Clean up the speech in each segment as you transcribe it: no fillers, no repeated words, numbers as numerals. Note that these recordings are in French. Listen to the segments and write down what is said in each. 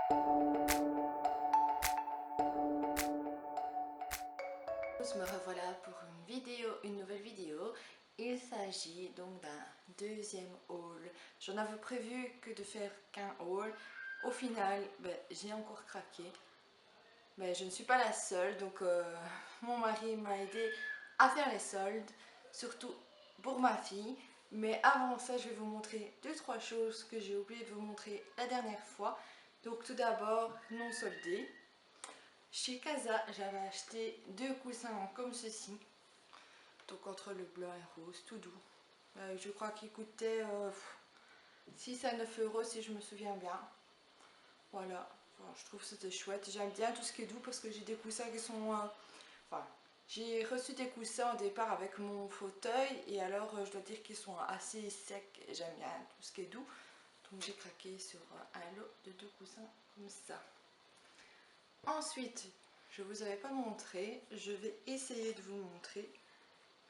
Me revoilà pour une nouvelle vidéo. Il s'agit donc d'un deuxième haul. J'en avais prévu que de faire qu'un haul. Au final, j'ai encore craqué. Mais je ne suis pas la seule, donc mon mari m'a aidé à faire les soldes, surtout pour ma fille. Mais avant ça, je vais vous montrer 2-3 choses que j'ai oublié de vous montrer la dernière fois. Donc tout d'abord, non soldés. Chez Casa, j'avais acheté 2 coussins comme ceci. Donc entre le blanc et rose, tout doux. Je crois qu'il coûtait 6 à 9 euros si je me souviens bien. Voilà, enfin, je trouve que c'était chouette. J'aime bien tout ce qui est doux parce que j'ai des coussins qui sont... enfin, j'ai reçu des coussins au départ avec mon fauteuil et alors je dois dire qu'ils sont assez secs. J'aime bien tout ce qui est doux. Donc j'ai craqué sur un lot de 2 coussins comme ça. Ensuite, je ne vous avais pas montré, je vais essayer de vous montrer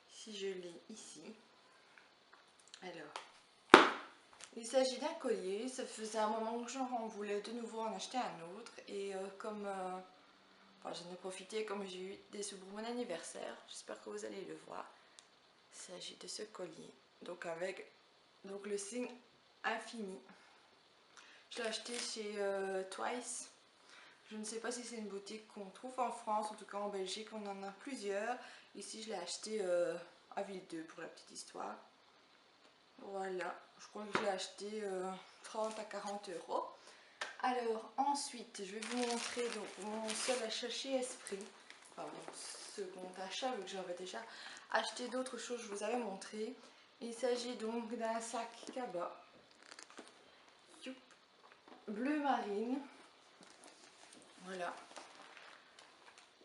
si je l'ai ici. Alors, il s'agit d'un collier, ça faisait un moment que j'en voulais de nouveau en acheter un autre et enfin, j'en ai profité comme j'ai eu des sous pour mon anniversaire, j'espère que vous allez le voir. Il s'agit de ce collier, donc avec le signe infini. Je l'ai acheté chez Twice. Je ne sais pas si c'est une boutique qu'on trouve en France, en tout cas en Belgique on en a plusieurs. Ici je l'ai acheté à Ville 2 pour la petite histoire. Voilà, je crois que je l'ai acheté 30 à 40 euros. Alors ensuite je vais vous montrer donc mon seul achat chez Esprit. Enfin mon second achat vu que j'avais déjà acheté d'autres choses, je vous avais montré. Il s'agit donc d'un sac cabas bleu marine. Voilà.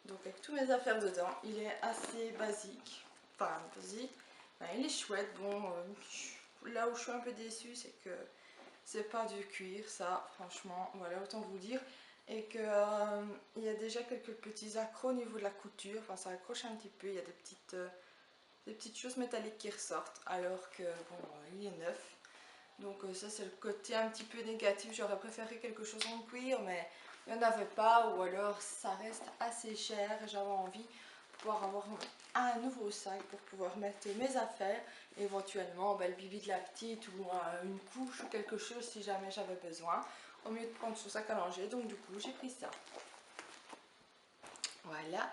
Donc avec tous mes affaires dedans, il est assez basique. Enfin basique, il est chouette. Bon, là où je suis un peu déçue, c'est que c'est pas du cuir, ça, franchement, voilà, autant vous dire. Et que il y a déjà quelques petits accros au niveau de la couture. Enfin, ça accroche un petit peu. Il y a des petites choses métalliques qui ressortent, alors que bon, il est neuf. Donc ça c'est le côté un petit peu négatif, j'aurais préféré quelque chose en cuir mais il n'y en avait pas ou alors ça reste assez cher et j'avais envie de pouvoir avoir un nouveau sac pour pouvoir mettre mes affaires, éventuellement le bibi de la petite ou une couche ou quelque chose si jamais j'avais besoin, au mieux de prendre son sac à langer. Donc du coup j'ai pris ça. Voilà,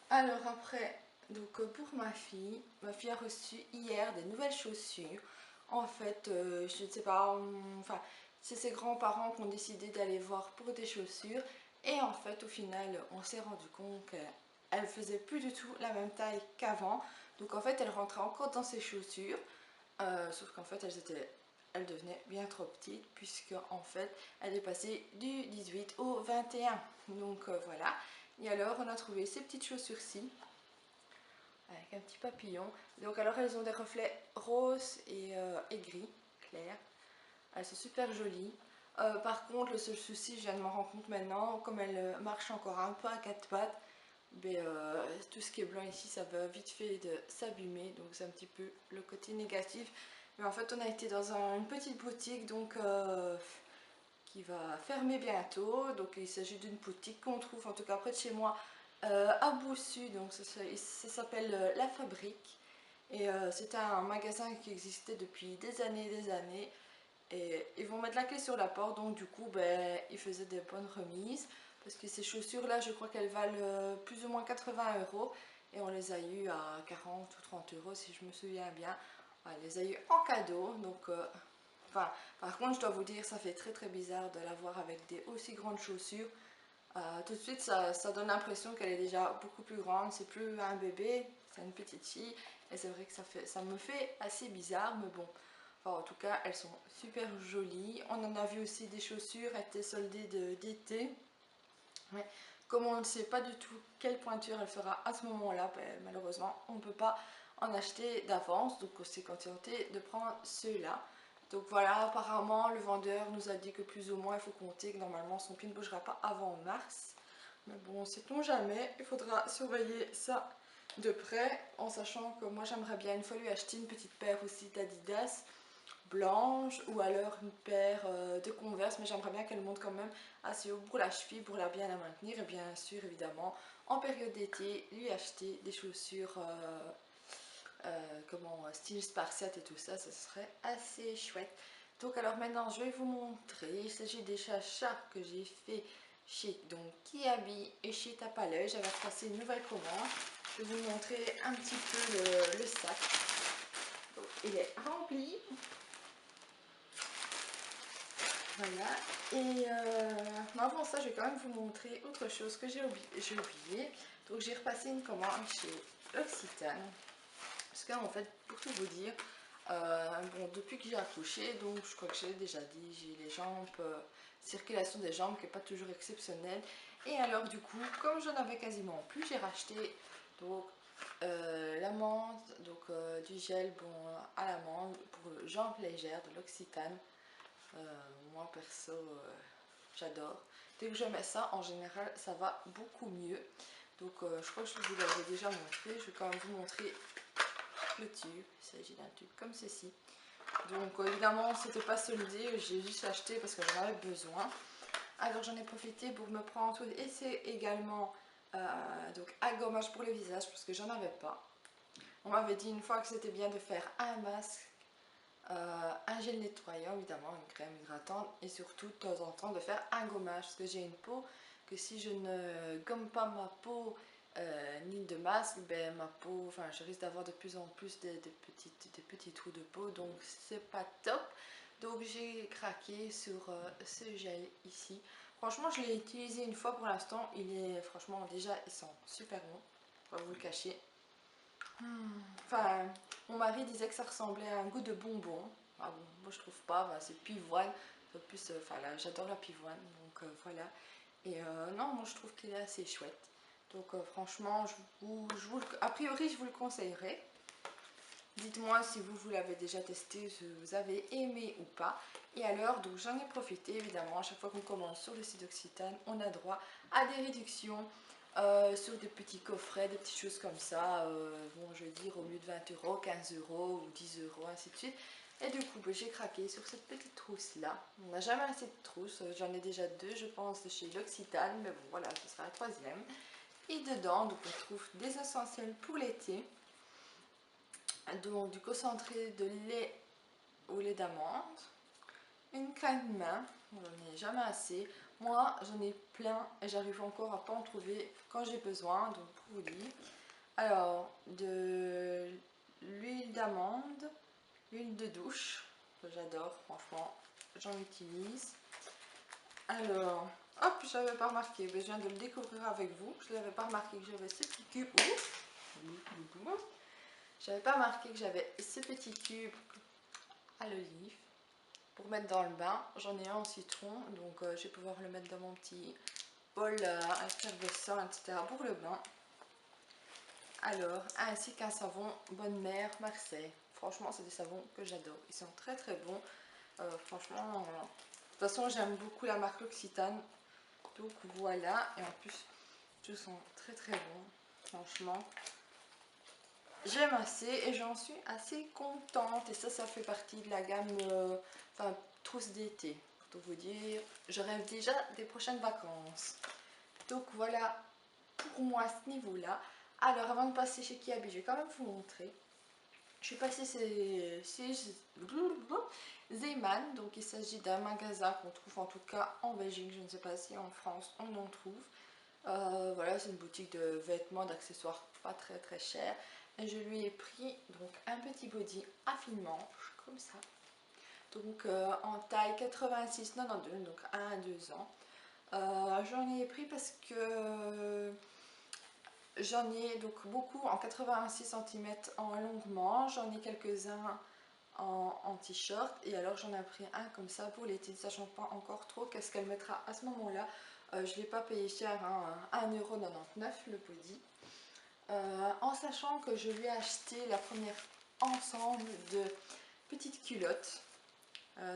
alors après, donc pour ma fille a reçu hier des nouvelles chaussures. En fait, je ne sais pas, enfin, c'est ses grands-parents qui ont décidé d'aller voir pour des chaussures. Et en fait, au final, on s'est rendu compte qu'elle faisait plus du tout la même taille qu'avant. Donc en fait, elle rentrait encore dans ses chaussures. Sauf qu'en fait, elle devenait bien trop petite puisque en fait, elle est passée du 18 au 21. Donc voilà. Et alors, on a trouvé ces petites chaussures-ci avec un petit papillon. Donc alors elles ont des reflets roses et gris clair. Elles sont super jolies. Par contre le seul souci, je viens de m'en rendre compte maintenant, comme elles marchent encore un peu à quatre pattes, tout ce qui est blanc ici ça va vite fait de s'abîmer, donc c'est un petit peu le côté négatif. Mais en fait on a été dans une petite boutique donc qui va fermer bientôt. Donc il s'agit d'une boutique qu'on trouve en tout cas près de chez moi à Boussu, donc ça s'appelle La Fabrique. Et c'était un magasin qui existait depuis des années. Et ils vont mettre la clé sur la porte, donc du coup ils faisaient des bonnes remises. Parce que ces chaussures là, je crois qu'elles valent plus ou moins 80 euros. Et on les a eu à 40 ou 30 euros si je me souviens bien. On les a eu en cadeau, donc enfin, par contre je dois vous dire, ça fait très bizarre de la voir avec des aussi grandes chaussures. Tout de suite ça donne l'impression qu'elle est déjà beaucoup plus grande, c'est plus un bébé, c'est une petite fille. Et c'est vrai que ça me fait assez bizarre, mais bon. Enfin, en tout cas, elles sont super jolies. On en a vu aussi des chaussures, elles étaient soldées d'été. Mais comme on ne sait pas du tout quelle pointure elle fera à ce moment-là, malheureusement, on ne peut pas en acheter d'avance. Donc on s'est contenté de prendre ceux-là. Donc voilà, apparemment le vendeur nous a dit que plus ou moins il faut compter que normalement son pied ne bougera pas avant mars. Mais bon, sait-on jamais, il faudra surveiller ça de près en sachant que moi j'aimerais bien une fois lui acheter une petite paire aussi d'Adidas. blanche ou alors une paire de Converse, mais j'aimerais bien qu'elle monte quand même assez haut pour la cheville pour la bien la maintenir. Et bien sûr évidemment en période d'été lui acheter des chaussures style spartiate et tout ça, ce serait assez chouette. Donc alors maintenant je vais vous montrer, il s'agit des achats que j'ai fait chez donc Kiabi et chez Tapaleuil. J'avais passé une nouvelle commande. Je vais vous montrer un petit peu le sac. Donc, il est rempli. Voilà. Et mais avant ça, je vais quand même vous montrer autre chose que j'ai oublié. Donc j'ai repassé une commande chez L'Occitane. Parce qu'en fait, pour tout vous dire, bon, depuis que j'ai accouché, donc je crois que j'ai déjà dit, j'ai les jambes, circulation des jambes qui n'est pas toujours exceptionnelle. Et alors du coup, comme je n'avais quasiment plus, j'ai racheté donc l'amande, donc du gel bon, à l'amande pour jambes légères de L'Occitane. Moi perso, j'adore. Dès que je mets ça, en général, ça va beaucoup mieux. Donc je crois que je vous l'avais déjà montré. Je vais quand même vous montrer le tube. Il s'agit d'un tube comme ceci. Donc évidemment, c'était pas soldé. J'ai juste acheté parce que j'en avais besoin. Alors j'en ai profité pour me prendre tout. Et c'est également donc un gommage pour le visage parce que j'en avais pas. On m'avait dit une fois que c'était bien de faire un masque, un gel nettoyant, évidemment, une crème hydratante et surtout de temps en temps de faire un gommage parce que j'ai une peau que si je ne gomme pas ma peau ni de masque, ben ma peau, enfin je risque d'avoir de plus en plus des petits trous de peau, donc c'est pas top. Donc j'ai craqué sur ce gel ici. Franchement je l'ai utilisé une fois pour l'instant, il est franchement déjà il sent super bon, on va vous le cacher. Enfin, mon mari disait que ça ressemblait à un goût de bonbon. Ah bon, moi je trouve pas, bah, c'est pivoine. Plus, enfin là, j'adore la pivoine, donc voilà. Et non, moi je trouve qu'il est assez chouette. Donc franchement, a priori je vous le conseillerais. Dites-moi si vous l'avez déjà testé, si vous avez aimé ou pas. Et alors, donc j'en ai profité évidemment. À chaque fois qu'on commande sur le site d'Occitane, on a droit à des réductions sur des petits coffrets, des petites choses comme ça. Bon, je veux dire, au lieu de 20 €, 15 € ou 10 €, ainsi de suite. Et du coup, j'ai craqué sur cette petite trousse là. On n'a jamais assez de trousses. J'en ai déjà deux, je pense, de chez L'Occitane. Mais bon, voilà, ce sera la troisième. Et dedans, donc, on trouve des essentiels pour l'été. Donc du concentré de lait au lait d'amande, une crème main, j'en ai jamais assez. Moi j'en ai plein et j'arrive encore à pas en trouver quand j'ai besoin, donc pour vous dire. Alors de l'huile d'amande, l'huile de douche, que j'adore franchement, j'en utilise. Alors, hop, je n'avais pas remarqué, je viens de le découvrir avec vous, je n'avais pas remarqué que j'avais ce petit cube. J'avais pas remarqué que j'avais ces petits cubes à l'olive pour mettre dans le bain. J'en ai un en citron, donc je vais pouvoir le mettre dans mon petit bol effervescent, etc. pour le bain. Alors, ainsi qu'un savon Bonne Mère Marseille. Franchement, c'est des savons que j'adore. Ils sont très très bons. Franchement, de toute façon, j'aime beaucoup la marque L'Occitane. Donc voilà, et en plus, ils sont très très bons. Franchement, j'aime assez et j'en suis assez contente. Et ça fait partie de la gamme enfin, trousse d'été. Pour tout vous dire, je rêve déjà des prochaines vacances. Donc voilà pour moi à ce niveau-là. Alors avant de passer chez Kiabi, je vais quand même vous montrer. Je suis passée chez Zeeman. Donc il s'agit d'un magasin qu'on trouve en tout cas en Belgique. Je ne sais pas si en France on en trouve. Voilà, c'est une boutique de vêtements, d'accessoires pas très très cher. Et je lui ai pris donc un petit body à fine manche comme ça. Donc en taille 86-92, donc 1 à 2 ans. J'en ai pris parce que j'en ai donc beaucoup en 86 cm en longue manche, j'en ai quelques-uns en t-shirt et alors j'en ai pris un comme ça pour l'été, sachant pas encore trop qu'est-ce qu'elle mettra à ce moment-là. Je ne l'ai pas payé cher, hein, 1,99 € le body. En sachant que je lui ai acheté la première ensemble de petites culottes.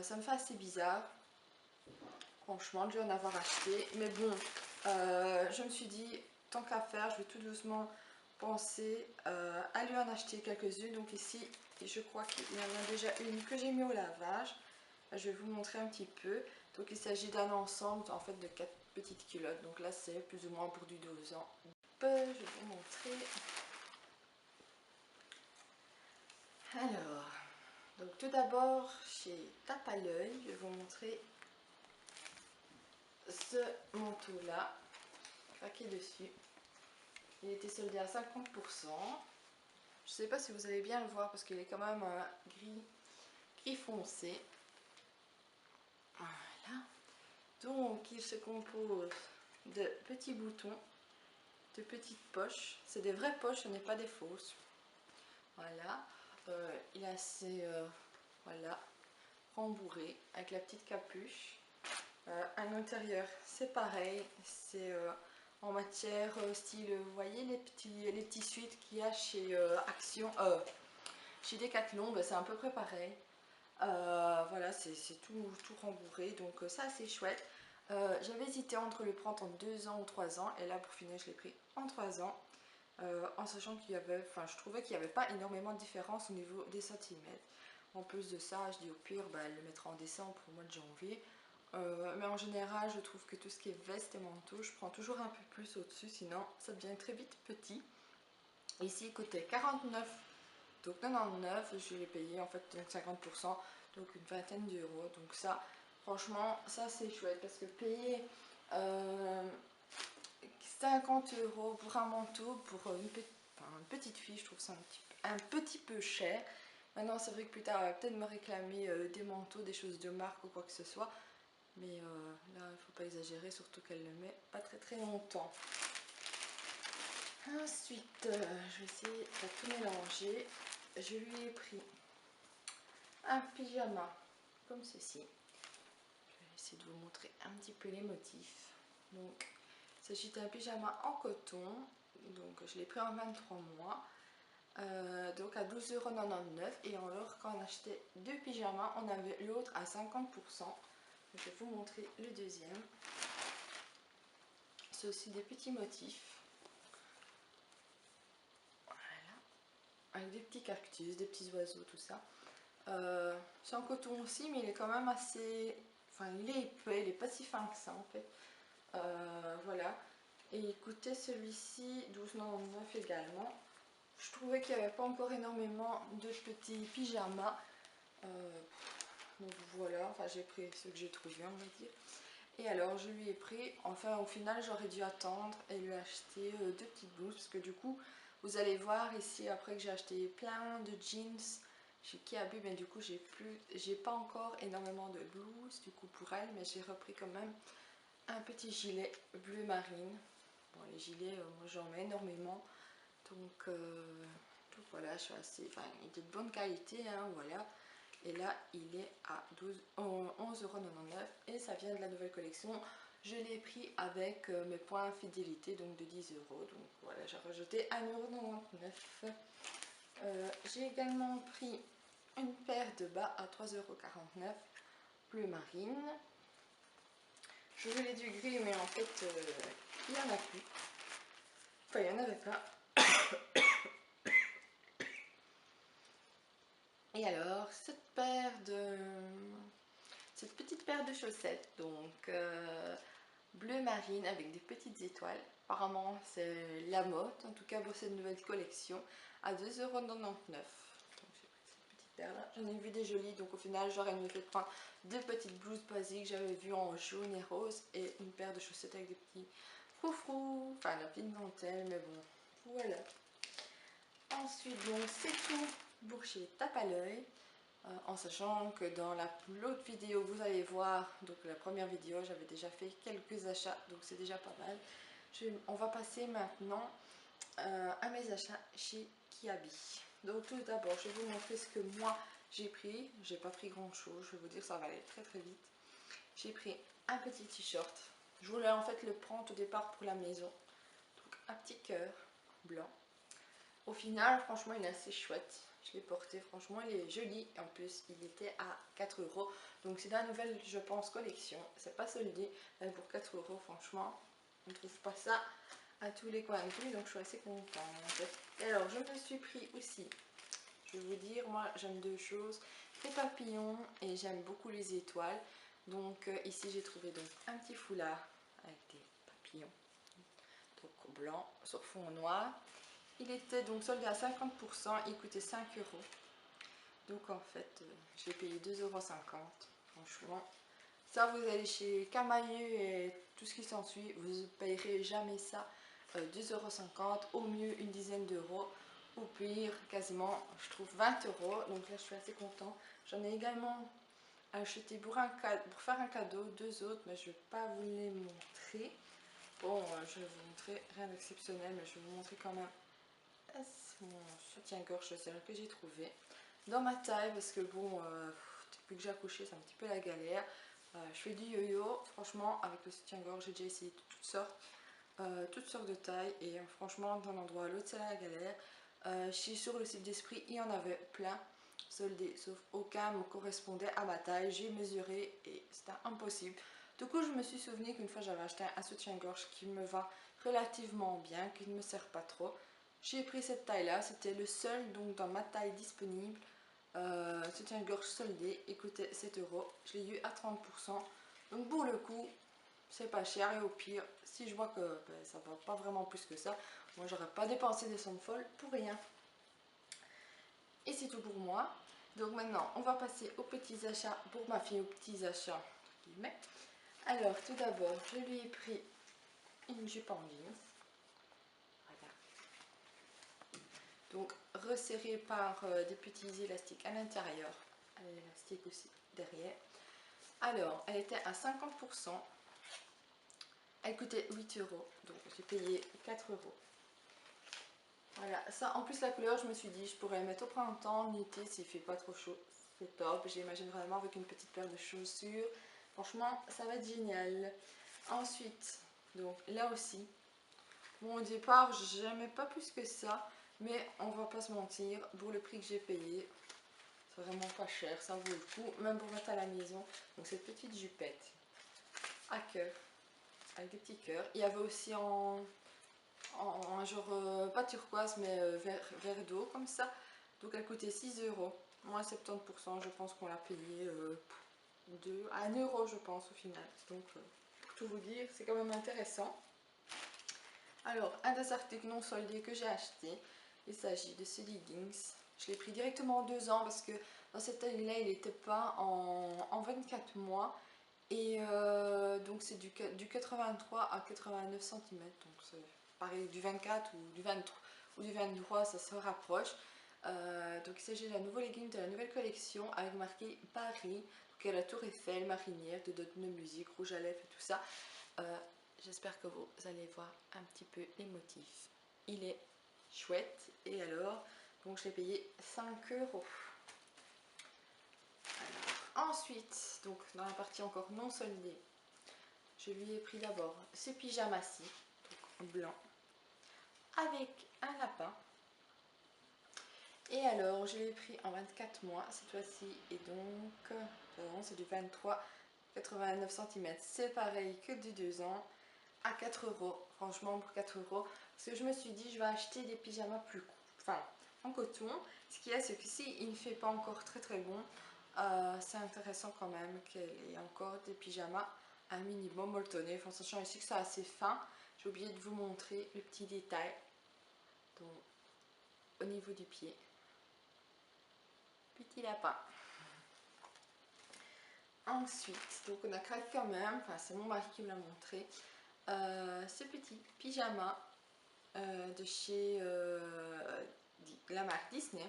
Ça me fait assez bizarre, franchement, de lui en avoir acheté. Mais bon, je me suis dit, tant qu'à faire, je vais tout doucement pensé à lui en acheter quelques-unes. Donc ici, je crois qu'il y en a déjà une que j'ai mis au lavage. Je vais vous montrer un petit peu. Donc il s'agit d'un ensemble en fait de 4 petites culottes. Donc là c'est plus ou moins pour du 12 ans. Je vais vous montrer. Alors, donc tout d'abord chez Tape à l'œil, je vais vous montrer ce manteau là, craqué dessus. Il était soldé à 50%. Je sais pas si vous allez bien le voir parce qu'il est quand même gris foncé. Voilà. Donc il se compose de petits boutons, de petites poches. C'est des vraies poches, ce n'est pas des fausses. Voilà. Il est assez voilà, rembourré avec la petite capuche. À l'intérieur c'est pareil, c'est en matière style, vous voyez les petits suites qu'il y a chez Action, chez Decathlon, ben, c'est à peu près pareil. Voilà, c'est tout rembourré, donc ça c'est chouette. J'avais hésité entre le prendre en 2 ans ou 3 ans, et là pour finir je l'ai pris en 3 ans, en sachant qu'il y avait, enfin je trouvais qu'il n'y avait pas énormément de différence au niveau des centimètres. En plus de ça, je dis au pire, bah, elle le mettra en décembre pour le mois de janvier. Mais en général, je trouve que tout ce qui est veste et manteau, je prends toujours un peu plus au-dessus, sinon ça devient très vite petit. Ici, il coûtait 49, donc 99, je l'ai payé en fait donc 50%, donc une vingtaine d'euros. Donc ça, franchement, ça c'est chouette parce que payer 50 euros pour un manteau pour une petite fille, je trouve ça un petit peu cher. Maintenant, c'est vrai que plus tard, elle va peut-être me réclamer des manteaux, des choses de marque ou quoi que ce soit. Mais là, il ne faut pas exagérer, surtout qu'elle le met pas très longtemps. Ensuite, je vais essayer de tout mélanger. Je lui ai pris un pyjama comme ceci. Je vais essayer de vous montrer un petit peu les motifs. Donc, il s'agit d'un pyjama en coton. Donc, je l'ai pris en 23 mois. Donc à 12,99 €. Et alors, quand on achetait 2 pyjamas, on avait l'autre à 50%. Je vais vous montrer le deuxième. C'est aussi des petits motifs. Avec des petits cactus, des petits oiseaux, tout ça. C'est en coton aussi, mais il est quand même assez... Enfin, il est épais, il est pas si fin que ça en fait. Voilà. Et il coûtait celui-ci 12,99 € également. Je trouvais qu'il n'y avait pas encore énormément de petits pyjamas. Donc voilà, enfin j'ai pris ce que j'ai trouvé, on va dire. Et alors je lui ai pris, enfin au final j'aurais dû attendre et lui acheter 2 petites blouses, parce que du coup vous allez voir ici après que j'ai acheté plein de jeans chez Kiabi, mais du coup j'ai pas encore énormément de blouses du coup pour elle, mais j'ai repris quand même un petit gilet bleu marine. Bon, les gilets moi j'en mets énormément, donc voilà, je suis assez, enfin il est de bonne qualité, hein, voilà. Et là il est à 11,99 € et ça vient de la nouvelle collection. Je l'ai pris avec mes points fidélité, donc de 10 €. Donc voilà, j'ai rajouté 1,99 €. J'ai également pris une paire de bas à 3,49 € bleu marine. Je voulais du gris, mais en fait il n'y en a plus. Enfin, il n'y en avait pas. Et alors, cette petite paire de chaussettes, donc bleu marine avec des petites étoiles. Apparemment, c'est la mode, en tout cas pour cette nouvelle collection, à 2,99 €. Donc j'ai pris cette petite paire là. J'en ai vu des jolies, donc au final, j'aurais mieux fait de prendre 2 petites blouses basiques. J'avais vu en jaune et rose et une paire de chaussettes avec des petits froufrous, enfin la petite dentelle, mais bon, voilà. Ensuite, donc c'est tout pour chez Tape à l'œil. En sachant que dans l'autre vidéo vous allez voir, donc la première vidéo j'avais déjà fait quelques achats, donc c'est déjà pas mal. On va passer maintenant à mes achats chez Kiabi. Donc tout d'abord je vais vous montrer ce que moi j'ai pris. J'ai pas pris grand chose, je vais vous dire ça va aller très vite. J'ai pris un petit t-shirt. Je voulais en fait le prendre au départ pour la maison, donc un petit cœur blanc. Au final, franchement, il est assez chouette. Je l'ai porté, franchement, il est joli. En plus, il était à 4 €. Donc, c'est la nouvelle, je pense, collection. C'est pas soldé. Mais pour 4 €, franchement, on ne trouve pas ça à tous les coins de rue, donc je suis assez contente. Et alors je me suis pris aussi, je vais vous dire, moi j'aime deux choses, les papillons et j'aime beaucoup les étoiles. Donc ici j'ai trouvé donc un petit foulard avec des papillons, donc blanc sur fond noir. Il était donc soldé à 50%, il coûtait 5 euros. Donc en fait j'ai payé 2,50 €. Franchement, ça vous allez chez Camailleux et tout ce qui s'ensuit, vous ne payerez jamais ça 2,50 €, au mieux une dizaine d'euros, ou pire quasiment je trouve 20 euros. Donc là je suis assez content. J'en ai également acheté pour faire un cadeau, deux autres, mais je ne vais pas vous les montrer. Bon, je vais vous montrer rien d'exceptionnel, mais je vais vous montrer quand même mon soutien-gorge que j'ai trouvé dans ma taille, parce que bon, depuis que j'ai accouché c'est un petit peu la galère. Je fais du yo-yo, franchement avec le soutien-gorge j'ai déjà essayé toutes sortes de tailles, et franchement d'un endroit à l'autre c'est la galère. Je suis sur le site d'Esprit, il y en avait plein soldés, sauf aucun me correspondait à ma taille. J'ai mesuré et c'était impossible. Du coup je me suis souvenu qu'une fois j'avais acheté un soutien-gorge qui me va relativement bien, qui ne me sert pas trop. J'ai pris cette taille là, c'était le seul donc dans ma taille disponible. Soutien-gorge soldé, il coûtait 7 euros, je l'ai eu à 30%. Donc pour le coup c'est pas cher, et au pire si je vois que ça va pas vraiment plus que ça, moi j'aurais pas dépensé des sommes folles pour rien. Et c'est tout pour moi. Donc maintenant on va passer aux petits achats pour ma fille, aux petits achats. Alors tout d'abord je lui ai pris une jupe en jeans. Voilà. Donc resserrée par des petits élastiques à l'intérieur. L'élastique aussi derrière. Alors elle était à 50%. Elle coûtait 8 euros. Donc j'ai payé 4 euros. Voilà, ça en plus la couleur, je me suis dit je pourrais la mettre au printemps, en été s'il fait pas trop chaud, c'est top. J'imagine vraiment avec une petite paire de chaussures, franchement ça va être génial. Ensuite, donc là aussi, bon au départ j'aimais pas plus que ça, mais on va pas se mentir, pour le prix que j'ai payé, c'est vraiment pas cher, ça vaut le coup, même pour mettre à la maison. Donc cette petite jupette à cœur, avec des petits cœurs, il y avait aussi en genre pas turquoise mais vert d'eau comme ça, donc elle coûtait 6 euros, moins 70%, je pense qu'on l'a payé 1 euro je pense au final. Donc pour tout vous dire c'est quand même intéressant. Alors un des articles non soldés que j'ai acheté, il s'agit de ce leggings. Je l'ai pris directement en 2 ans parce que dans cette taille là il n'était pas en 24 mois. Et donc c'est du 83 à 89 cm, donc c'est pareil du 24 ou du 23, ou du 23, ça se rapproche. Donc il s'agit d'un nouveau legging de la nouvelle collection avec marqué Paris, donc il y a la tour Eiffel, marinière, de notes de musique, rouge à lèvres et tout ça. J'espère que vous allez voir un petit peu les motifs. Il est chouette, et alors, donc je l'ai payé 5 euros. Ensuite, donc dans la partie encore non soldée, je lui ai pris d'abord ce pyjama-ci, donc blanc, avec un lapin. Et alors, je l'ai pris en 24 mois cette fois-ci, et donc, c'est du 23, 89 cm. C'est pareil que du 2 ans, à 4 euros. Franchement, pour 4 euros, parce que je me suis dit, je vais acheter des pyjamas plus courts, enfin, en coton. Ce qu'il y a, c'est que si il ne fait pas encore très très bon, c'est intéressant quand même qu'il y ait encore des pyjamas un minimum molletonnés, en sachant ici que c'est assez fin. J'ai oublié de vous montrer le petit détail, donc au niveau du pied, petit lapin. Ensuite, donc on a craqué quand même, enfin c'est mon mari qui me l'a montré, ce petit pyjama de chez la marque Disney.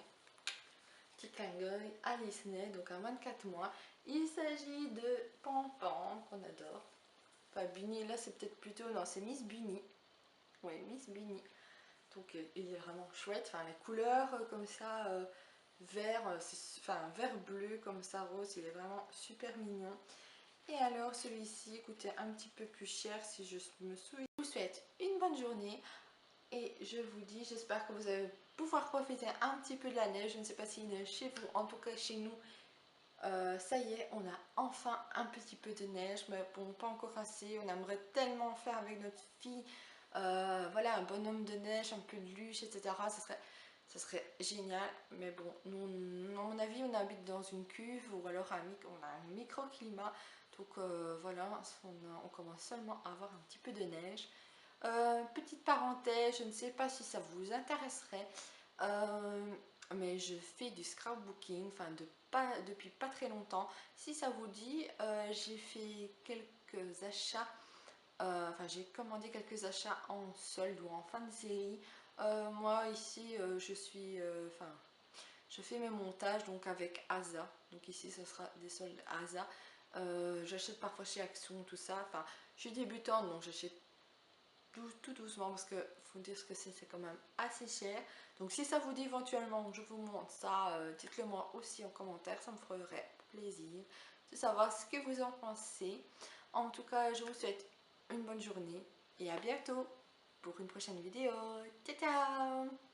Petit clin d'œil à Disney, donc à 24 mois. Il s'agit de Pan-Pan, qu'on adore. Enfin, Bunny, là c'est peut-être plutôt, non, c'est Miss Bunny. Oui, Miss Bunny. Donc il est vraiment chouette. Enfin, les couleurs comme ça, vert, enfin vert bleu comme ça, rose, il est vraiment super mignon. Et alors celui-ci coûtait un petit peu plus cher si je me souviens. Je vous souhaite une bonne journée. Et je vous dis, j'espère que vous allez pouvoir profiter un petit peu de la neige. Je ne sais pas s'il neige chez vous, en tout cas chez nous, ça y est, on a enfin un petit peu de neige. Mais bon, pas encore assez. On aimerait tellement faire avec notre fille voilà, un bonhomme de neige, un peluche, etc. Ça serait génial. Mais bon, nous, à mon avis, on habite dans une cuve ou alors on a un microclimat. Donc voilà, on commence seulement à avoir un petit peu de neige. Petite parenthèse, je ne sais pas si ça vous intéresserait, mais je fais du scrapbooking, depuis pas très longtemps. Si ça vous dit, j'ai fait quelques achats, j'ai commandé quelques achats en solde ou en fin de série. Moi ici, je fais mes montages donc avec Asa. Donc ici, ce sera des soldes Asa. J'achète parfois chez Action, tout ça. Enfin, je suis débutante, donc j'achète tout doucement parce que faut dire ce que c'est quand même assez cher. Donc si ça vous dit éventuellement que je vous montre ça, dites-le moi aussi en commentaire, ça me ferait plaisir de savoir ce que vous en pensez. En tout cas, je vous souhaite une bonne journée et à bientôt pour une prochaine vidéo. Ciao ciao!